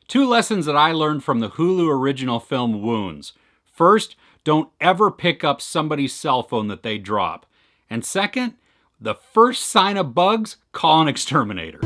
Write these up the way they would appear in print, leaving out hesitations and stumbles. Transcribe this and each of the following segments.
2 lessons that I learned from the Hulu original film Wounds. First, don't ever pick up somebody's cell phone that they drop. And second, the first sign of bugs, call an exterminator.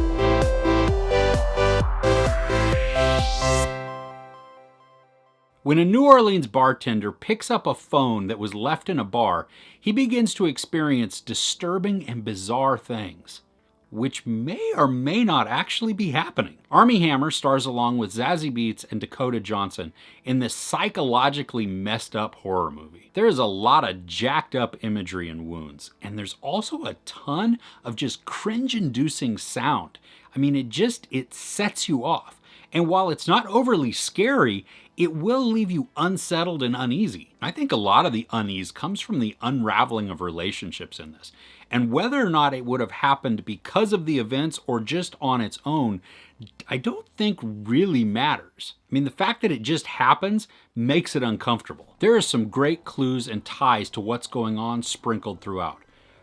When a New Orleans bartender picks up a phone that was left in a bar, he begins to experience disturbing and bizarre things, which may or may not actually be happening. Armie Hammer stars along with Zazie Beets and Dakota Johnson in this psychologically messed up horror movie. There is a lot of jacked up imagery in Wounds, and there's also a ton of just cringe-inducing sound. I mean, it sets you off. And while it's not overly scary, it will leave you unsettled and uneasy. I think a lot of the unease comes from the unraveling of relationships in this. And whether or not it would have happened because of the events or just on its own, I don't think really matters. I mean, the fact that it just happens makes it uncomfortable. There are some great clues and ties to what's going on sprinkled throughout.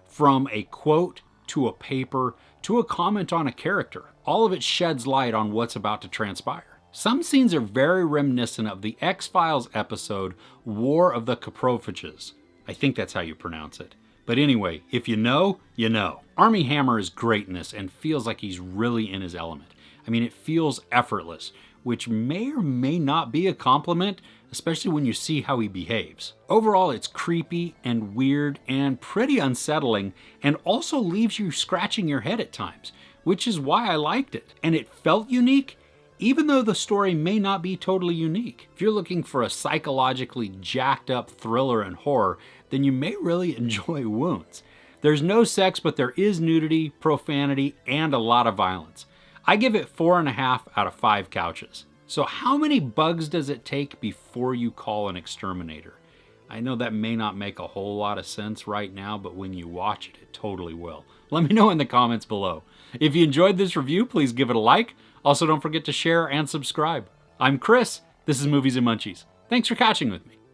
From a quote, to a paper, to a comment on a character. All of it sheds light on what's about to transpire. Some scenes are very reminiscent of the X-Files episode War of the Coprophages. I think that's how you pronounce it. But anyway, if you know, you know. Armie Hammer is great in this and feels like he's really in his element. I mean, it feels effortless, which may or may not be a compliment, especially when you see how he behaves. Overall, it's creepy and weird and pretty unsettling, and also leaves you scratching your head at times, which is why I liked it. And it felt unique, even though the story may not be totally unique. If you're looking for a psychologically jacked up thriller and horror, then you may really enjoy Wounds. There's no sex, but there is nudity, profanity, and a lot of violence. I give it 4.5 out of 5 couches. So how many bugs does it take before you call an exterminator? I know that may not make a whole lot of sense right now, but when you watch it, it totally will. Let me know in the comments below. If you enjoyed this review, please give it a like. Also, don't forget to share and subscribe. I'm Chris. This is Movies and Munchies. Thanks for catching with me.